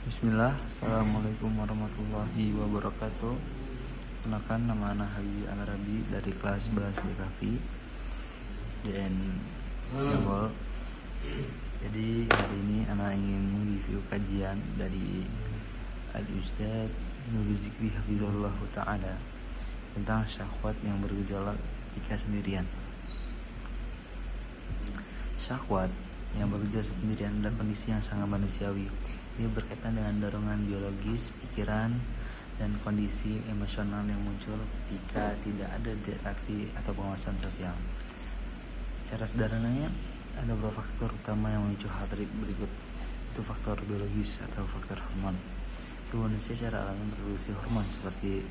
Bismillah, Assalamualaikum warahmatullahi wabarakatuh. Kenalkan, nama anak Haji Al-Arabi dari kelas 11 BKV DN Jangol. Jadi hari ini anak ingin mereview kajian dari Al-Ustadz Nuri Zikri Hafizahullah Ta'ala tentang syahwat yang bergejolak ketika sendirian. Syahwat yang bergejolak sendirian dan kondisi yang sangat manusiawi. Ini berkaitan dengan dorongan biologis, pikiran, dan kondisi emosional yang muncul ketika tidak ada interaksi atau pengawasan sosial. Secara sederhananya, ada beberapa faktor utama yang memicu hal berikut. Itu faktor biologis atau faktor hormon. Tubuh manusia secara alami memproduksi hormon seperti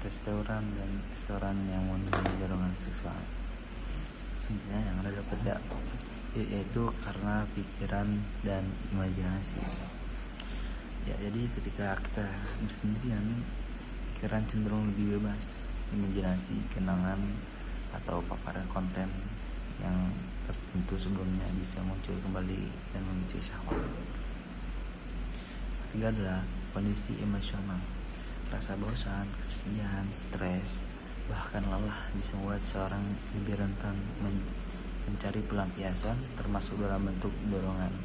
testosteron dan estrogen yang memenuhi dorongan seksual. Sebenarnya yang ada pada yaitu karena pikiran dan imajinasi. Ya, jadi ketika kita bersendirian, pikiran cenderung lebih bebas, imajinasi, kenangan, atau paparan konten yang tertentu sebelumnya bisa muncul kembali dan memicu syahwat. Ketiga adalah kondisi emosional. Rasa bosan, kesepian, stres, bahkan lelah bisa membuat seorang lebih rentan mencari pelampiasan, termasuk dalam bentuk dorongan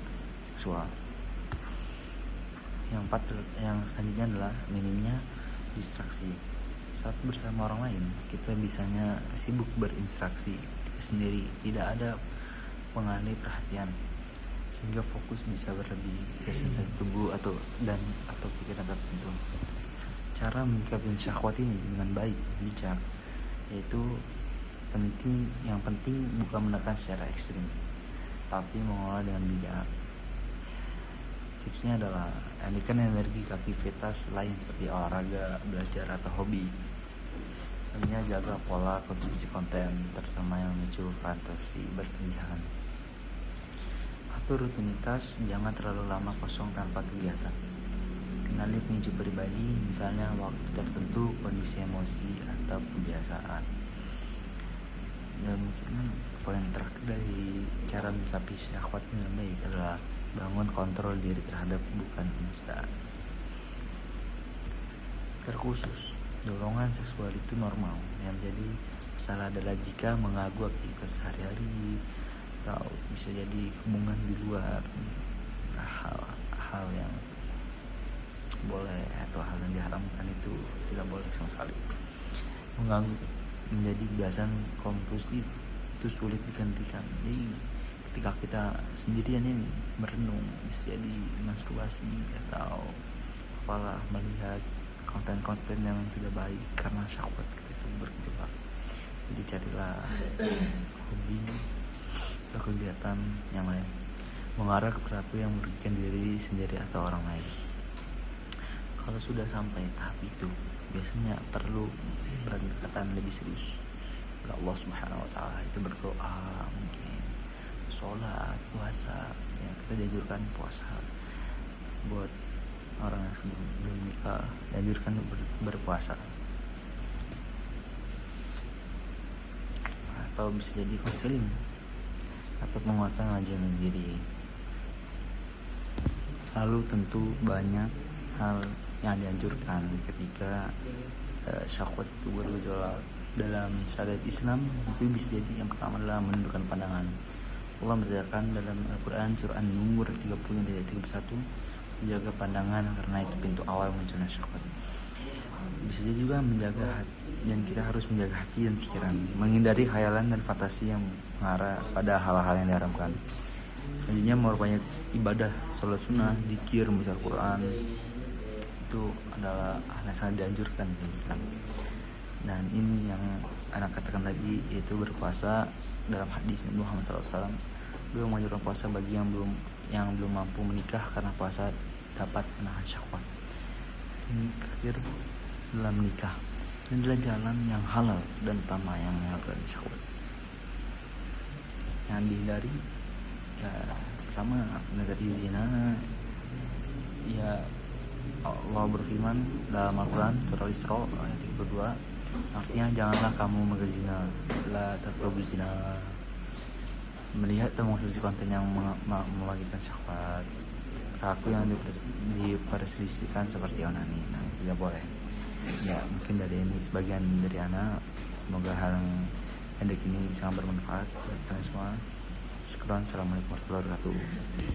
seksual. Yang selanjutnya adalah minimnya distraksi. Saat bersama orang lain, kita bisanya sibuk berinteraksi sendiri, tidak ada pengalih perhatian, sehingga fokus bisa berlebih ke sensasi tubuh atau pikiran tertentu. Cara menyikapi syahwat ini dengan baik, bijak, yaitu yang penting bukan menekan secara ekstrim, tapi mengolah dengan bijak. Tipsnya adalah alihkan energi ke aktivitas lain seperti olahraga, belajar, atau hobi. Selanjutnya, jaga pola konsumsi konten, terutama yang memicu fantasi berlebihan. Atur rutinitas, jangan terlalu lama kosong tanpa kegiatan. Kenali pemicu pribadi, misalnya waktu tertentu, kondisi emosi, atau kebiasaan. Dan mungkin poin terakhir dari cara menyikapi syahwat dengan baik adalah bangun kontrol diri terhadap bukan instan. Terkhusus, dorongan seksual itu normal. Yang jadi masalah adalah jika mengganggu aktivitas sehari-hari atau bisa jadi hubungan di luar, hal yang boleh atau hal yang diharamkan itu tidak boleh sama sekali. Mengganggu menjadi kebiasaan kompulsif itu sulit digantikan. Jadi ketika kita sendirian ini merenung, bisa jadi masturbasi atau apalah, melihat konten-konten yang tidak baik karena syahwat kita itu bergejolak. Jadi carilah hobi atau kegiatan yang lain, mengarah ke perilaku yang merugikan diri sendiri atau orang lain. Kalau sudah sampai tahap itu, biasanya perlu pendekatan lebih serius kepada Allah Subhanahu wa Ta'ala, itu berdoa, mungkin sholat, puasa. Ya, kita dianjurkan puasa buat orang yang belum nikah, dianjurkan berpuasa, atau bisa jadi konseling atau penguatan ngajian diri. Lalu tentu banyak hal yang dianjurkan ketika syahwat itu bergejolak dalam syariat Islam. Itu bisa jadi yang pertama adalah menundukkan pandangan. Allah menjelaskan dalam Al-Quran surah An-Nur 30 ayat 31, menjaga pandangan karena itu pintu awal munculnya syahwat. Bisa jadi juga menjaga hati, dan kita harus menjaga hati dan pikiran, menghindari khayalan dan fantasi yang mengarah pada hal-hal yang diharamkan. Selanjutnya, memperbanyak ibadah, sholat sunnah, zikir, membaca Al-Quran. Itu adalah hal yang sangat dianjurkan di Islam. Dan ini yang anak katakan tadi, yaitu berpuasa. Dalam hadis Nabi Muhammad SAW, beliau menganjurkan puasa bagi yang belum mampu menikah karena puasa dapat menahan syahwat. Ini terakhir dalam menikah. Ini adalah jalan yang halal dan utama yang menghalalkan syahwat. Yang dihindari, ya pertama menghindari zina. Ya, Allah berfirman dalam Al-Quran surah Al-Isra ayat 32, artinya janganlah kamu berzina, la taqrabuz zina. Melihat atau mengkonsumsi konten yang membagikan syahwat. perilaku yang diperselisihkan seperti onani. Nah, tidak boleh. Ya, mungkin dari ini sebagian dari Ana. Semoga hal yang pendek ini sangat bermanfaat buat kalian semua. Syukron. Assalamualaikum warahmatullahi wabarakatuh.